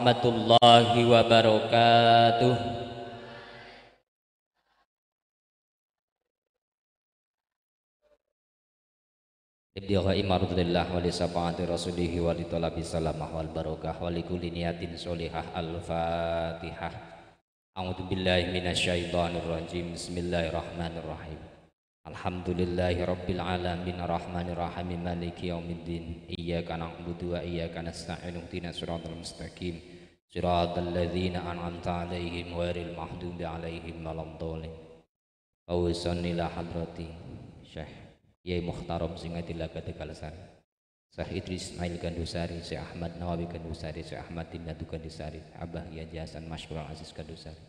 warahmatullahi wabarakatuh. Ibtighai mardillah wa li syafaati rasulih wa li talabi salamah wal barakah wa li kulli niyatin sholihah. Al-Fatihah. A'udzu billahi minasyaitonir rajim. Bismillahirrahmanirrahim. Alhamdulillahi rabbil alamin arrahmanir rahim maliki yaumiddin. Iyyaka na'budu wa iyyaka nasta'in ihdinas siratal mustaqim siratal ladzina an'amta 'alaihim ghairil maghdubi 'alaihim waladdallin. Wa salli ala hadrati Syekh Yai Mukhtaram Singatila Kadekalasan, Syekh Idris Ismail Gandusari, Syekh Ahmad Nawawi Gandusari, Syekh Ahmad Tinadu Gandusari, Abah Haji Hasan Masykur Aziz Gandusari,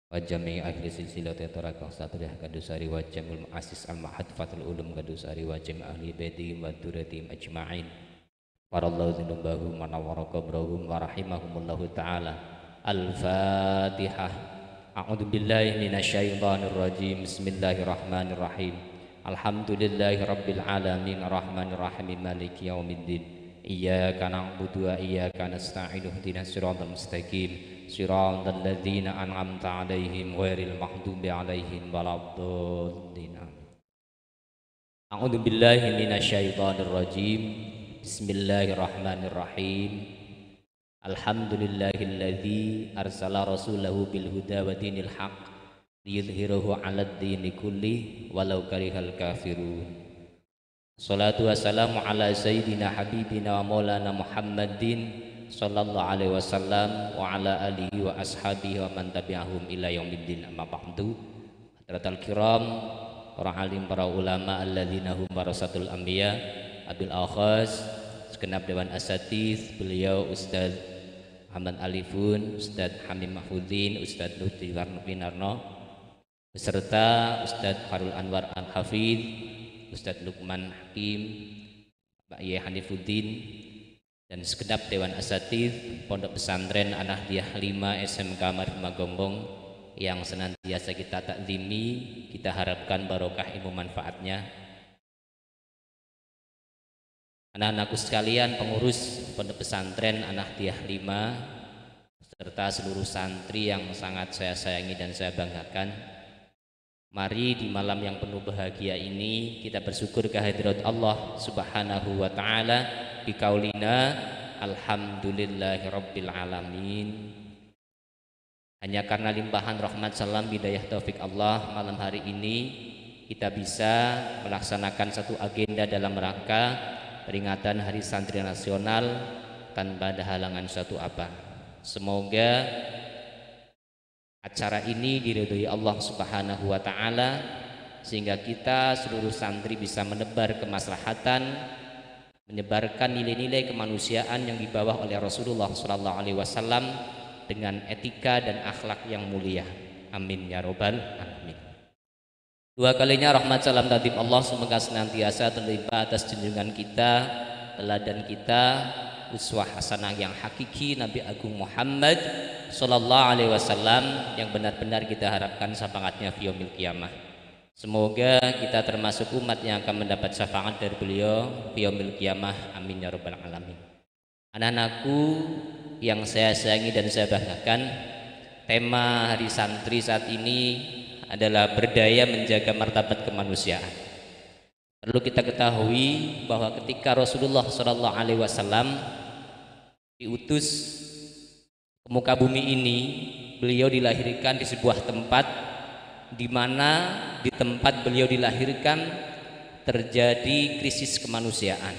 wa jami' ahli silsilah Tarakah Satriyah Gandusari, wa jamul mu'assis al-ma'had Fathul Ulum Gandusari, wa jami' ahli baitihim wa duratihim ajma'in. Parallahu zinumbahu manawwara qabrahum wa rahimahumullahu ta'ala. Al-Fatihah. A'udzu billahi minasyaitonir rajim. Bismillahirrahmanirrahim. Alhamdulillahi rabbil alamin arrahmanir rahim maliki yaumiddin. Iyyaka na'budu wa iyyaka nasta'in ihdinas siratal mustaqim siratal ladzina an'amta 'alaihim ghairil maghdubi 'alaihim waladdallin. A'udzu billahi minasyaitonir rajim. Bismillahirrahmanirrahim. Alhamdulillahilladzi arsala rasulahu bil huda wa dinil haqq liyudhhirahu 'alad dini kulli walau karihal kafirun. Salatu wassalamu ala sayyidina habibina wa maulana Muhammadin sallallahu alaihi wasallam wa ala alihi wa ashabihi wa man tabi'ahum ila yaumiddin. Amma ba'du. Hadratal kiram, para alim, para ulama alladzina hum warasatul anbiya, abil akhas, segenap dewan asatidz, beliau Ustaz Ahmad Alifun, Ustaz Hamim Mahfudzin, Ustaz Lutfi Warnopinarno, beserta Ustadz Farul Anwar Al-Hafidh, Ustadz Lukman Hakim, Pak Yai Hanifuddin, dan segenap Dewan Asatidz Pondok Pesantren An-Nahdiyah 5 SMK Marifah Gombong yang senantiasa kita takzimi, kita harapkan barokah ilmu manfaatnya. Anak-anakku sekalian, pengurus Pondok Pesantren An-Nahdiyah 5 serta seluruh santri yang sangat saya sayangi dan saya banggakan. Mari di malam yang penuh bahagia ini kita bersyukur kehadirat Allah Subhanahu wa taala bi qaulina alhamdulillahi rabbil alamin. Hanya karena limpahan rahmat salam hidayah taufik Allah, malam hari ini kita bisa melaksanakan satu agenda dalam rangka peringatan Hari Santri Nasional tanpa ada halangan suatu apa. Semoga acara ini diridhoi Allah Subhanahu wa taala sehingga kita seluruh santri bisa menebar kemaslahatan, menyebarkan nilai-nilai kemanusiaan yang dibawa oleh Rasulullah sallallahu alaihi wasallam dengan etika dan akhlak yang mulia. Amin ya robbal alamin. Dua kalinya rahmat salam tatib Allah semoga senantiasa terlimpah atas junjungan kita, teladan kita, uswah hasanah yang hakiki Nabi Agung Muhammad sallallahu alaihi wasallam yang benar-benar kita harapkan syafaatnya fi yaumil qiyamah. Semoga kita termasuk umat yang akan mendapat syafaat dari beliau fi yaumil qiyamah. Amin ya rabbal alamin. Anak-anakku yang saya sayangi dan saya banggakan, tema Hari Santri saat ini adalah berdaya menjaga martabat kemanusiaan. Perlu kita ketahui bahwa ketika Rasulullah sallallahu alaihi wasallam diutus ke muka bumi ini, beliau dilahirkan di sebuah tempat di mana di tempat beliau dilahirkan terjadi krisis kemanusiaan.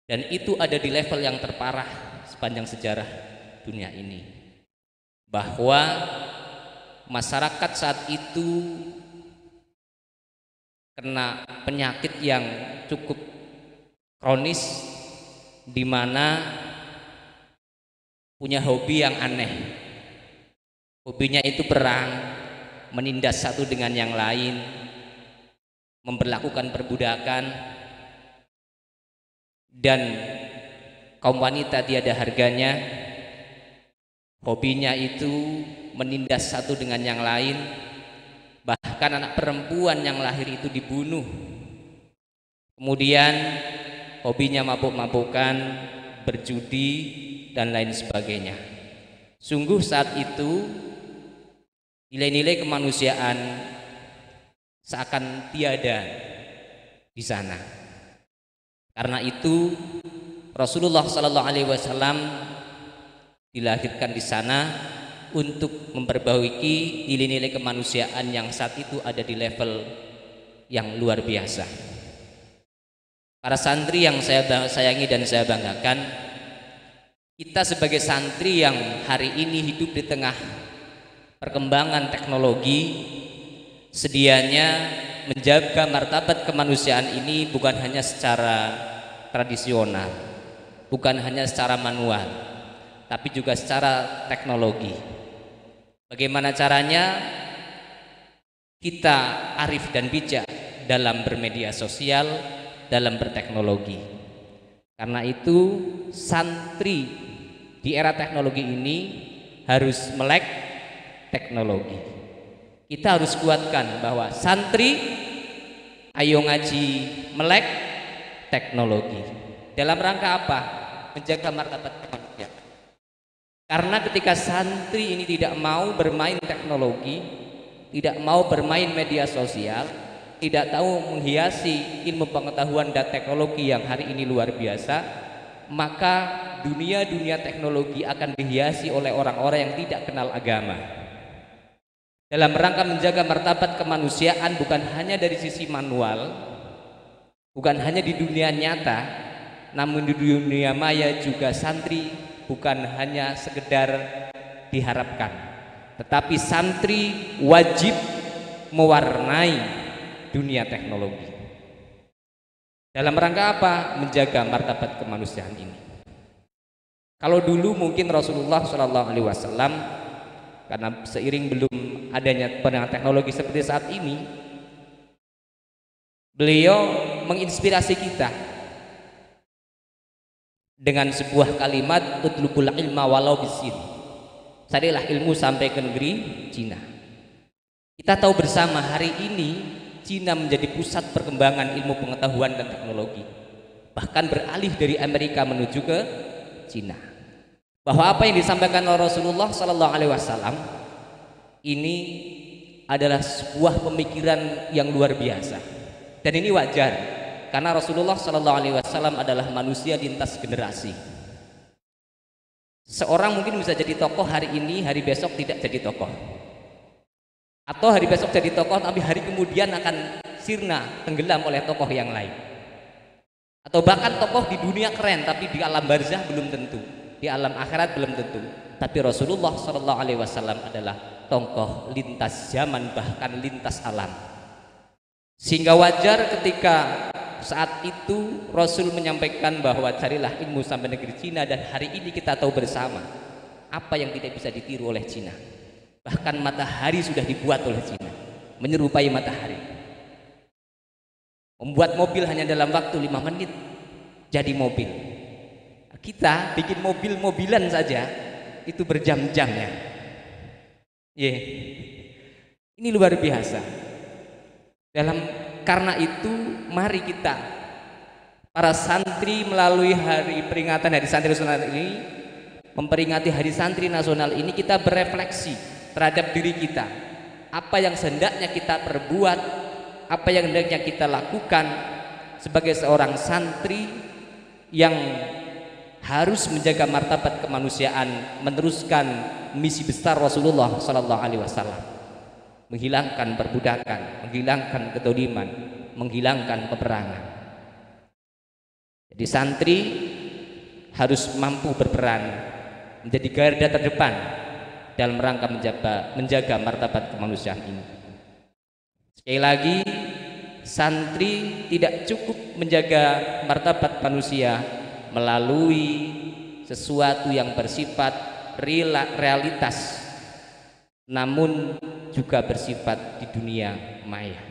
Dan itu ada di level yang terparah sepanjang sejarah dunia ini. Bahwa masyarakat saat itu kena penyakit yang cukup kronis, di mana punya hobi yang aneh. Hobinya itu perang, menindas satu dengan yang lain, memperlakukan perbudakan, dan kaum wanita tiada harganya. Hobinya itu menindas satu dengan yang lain, bahkan anak perempuan yang lahir itu dibunuh. Kemudian hobinya mabuk-mabukan, berjudi, dan lain sebagainya. Sungguh saat itu nilai-nilai kemanusiaan seakan tiada di sana. Karena itu Rasulullah Shallallahu Alaihi Wasallam dilahirkan di sana untuk memperbaiki nilai-nilai kemanusiaan yang saat itu ada di level yang luar biasa. Para santri yang saya sayangi dan saya banggakan, kita sebagai santri yang hari ini hidup di tengah perkembangan teknologi, sedianya menjaga martabat kemanusiaan ini bukan hanya secara tradisional, bukan hanya secara manual, tapi juga secara teknologi. Bagaimana caranya kita arif dan bijak dalam bermedia sosial, dalam berteknologi. Karena itu santri di era teknologi ini harus melek teknologi. Kita harus kuatkan bahwa santri ayo ngaji melek teknologi. Dalam rangka apa? Menjaga martabat manusia. Karena ketika santri ini tidak mau bermain teknologi, tidak mau bermain media sosial, tidak tahu menghiasi ilmu pengetahuan dan teknologi yang hari ini luar biasa, maka dunia teknologi akan dihiasi oleh orang-orang yang tidak kenal agama. Dalam rangka menjaga martabat kemanusiaan bukan hanya dari sisi manual, bukan hanya di dunia nyata, namun di dunia maya juga santri bukan hanya sekedar diharapkan, tetapi santri wajib mewarnai dunia teknologi. Dalam rangka apa? Menjaga martabat kemanusiaan ini. Kalau dulu mungkin Rasulullah Shallallahu Alaihi Wasallam, karena seiring belum adanya penanganan teknologi seperti saat ini, beliau menginspirasi kita dengan sebuah kalimat, utlubul ilma walau bisin, carilah ilmu sampai ke negeri Cina. Kita tahu bersama hari ini Cina menjadi pusat perkembangan ilmu pengetahuan dan teknologi, bahkan beralih dari Amerika menuju ke Cina. Bahwa apa yang disampaikan oleh Rasulullah Sallallahu Alaihi Wasallam ini adalah sebuah pemikiran yang luar biasa, dan ini wajar karena Rasulullah Sallallahu Alaihi Wasallam adalah manusia lintas generasi. Seorang mungkin bisa jadi tokoh hari ini, hari besok tidak jadi tokoh, atau hari besok jadi tokoh tapi hari kemudian akan sirna, tenggelam oleh tokoh yang lain, atau bahkan tokoh di dunia keren tapi di alam barzah belum tentu, di alam akhirat belum tentu. Tapi Rasulullah Sallallahu Alaihi Wasallam adalah tokoh lintas zaman, bahkan lintas alam, sehingga wajar ketika saat itu Rasul menyampaikan bahwa carilah ilmu sampai negeri Cina, dan hari ini kita tahu bersama apa yang tidak bisa ditiru oleh Cina. Bahkan matahari sudah dibuat oleh Cina menyerupai matahari. Membuat mobil hanya dalam waktu 5 menit jadi mobil. Kita bikin mobil-mobilan saja itu berjam-jamnya. Ini luar biasa. Karena itu mari kita para santri melalui hari peringatan Hari Santri Nasional ini, memperingati Hari Santri Nasional ini, kita berefleksi terhadap diri kita. Apa yang sehendaknya kita perbuat, apa yang hendaknya kita lakukan sebagai seorang santri yang harus menjaga martabat kemanusiaan, meneruskan misi besar Rasulullah Sallallahu Alaihi Wasallam, menghilangkan perbudakan, menghilangkan kedoliman, menghilangkan peperangan. Jadi santri harus mampu berperan menjadi garda terdepan dalam rangka menjaga martabat kemanusiaan ini. Sekali lagi, santri tidak cukup menjaga martabat manusia melalui sesuatu yang bersifat realitas, namun juga bersifat di dunia maya.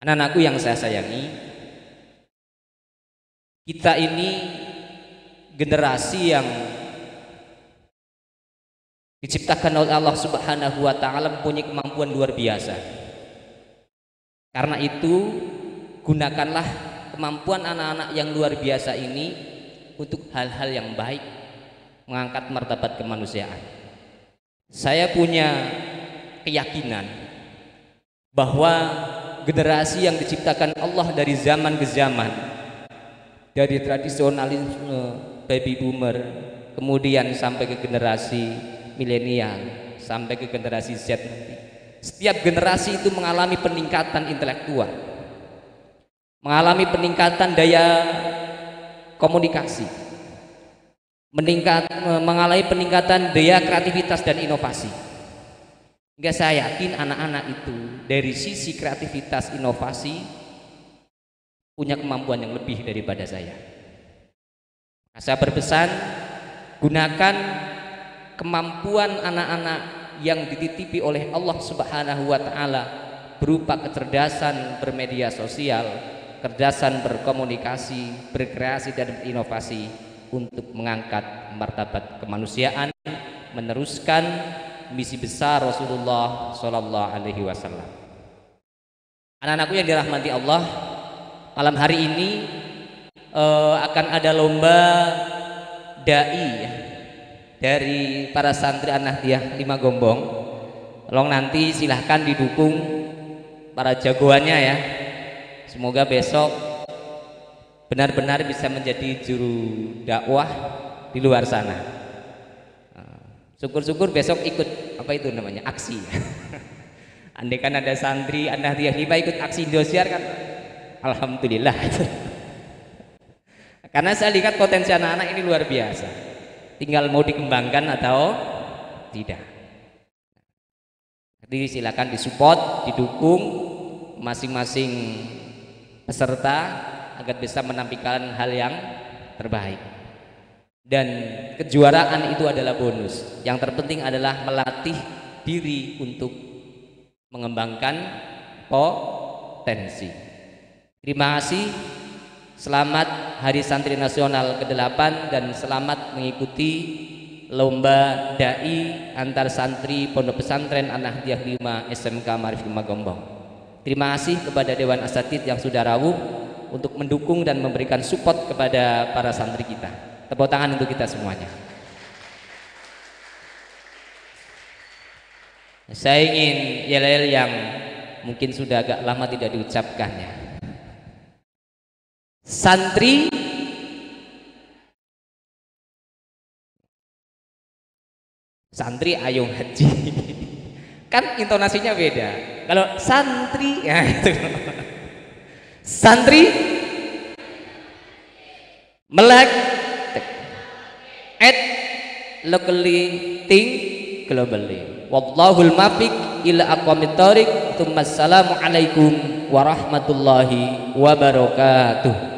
Anak-anakku yang saya sayangi, kita ini generasi yang diciptakan oleh Allah Subhanahu wa Ta'ala, mempunyai kemampuan luar biasa. Karena itu gunakanlah kemampuan anak-anak yang luar biasa ini untuk hal-hal yang baik, mengangkat martabat kemanusiaan. Saya punya keyakinan bahwa generasi yang diciptakan Allah dari zaman ke zaman, dari tradisionalisme baby boomer, kemudian sampai ke generasi milenial, sampai ke generasi Z nanti. Setiap generasi itu mengalami peningkatan intelektual, mengalami peningkatan daya komunikasi, mengalami peningkatan daya kreativitas dan inovasi. Hingga saya yakin anak-anak itu dari sisi kreativitas inovasi punya kemampuan yang lebih daripada saya. Saya berpesan, gunakan kemampuan anak-anak yang dititipi oleh Allah Subhanahu wa Ta'ala berupa kecerdasan bermedia sosial, kecerdasan berkomunikasi, berkreasi dan berinovasi untuk mengangkat martabat kemanusiaan, meneruskan misi besar Rasulullah Shallallahu Alaihi Wasallam. Anak-anakku yang dirahmati Allah, malam hari ini akan ada lomba dai dari para santri An-Nahdiyah 5 Gombong. Tolong nanti silahkan didukung para jagoannya ya. Semoga besok benar-benar bisa menjadi juru dakwah di luar sana. Syukur-syukur besok ikut apa itu namanya aksi. Andai kan ada santri An-Nahdiyah 5 ikut aksi Indosiar kan, alhamdulillah. Karena saya lihat potensi anak-anak ini luar biasa. Tinggal mau dikembangkan atau tidak. Jadi silakan disupport, didukung masing-masing peserta agar bisa menampilkan hal yang terbaik. Dan kejuaraan itu adalah bonus. Yang terpenting adalah melatih diri untuk mengembangkan potensi. Terima kasih. Selamat Hari Santri Nasional ke-8 dan selamat mengikuti lomba dai antar santri Pondok Pesantren An-Nahdiyah 5 SMK Ma'arif 5 Gombong. Terima kasih kepada Dewan Asatidz yang sudah rawuh untuk mendukung dan memberikan support kepada para santri kita. Tepuk tangan untuk kita semuanya. Saya ingin yel-yel yang mungkin sudah agak lama tidak diucapkannya. Santri ayung haji. Kan intonasinya beda. Kalau santri ya itu. Santri melek at locally think globally. Wallahul muwaffiq ila aqwamit thoriq. Assalamu alaikum warahmatullahi wabarakatuh.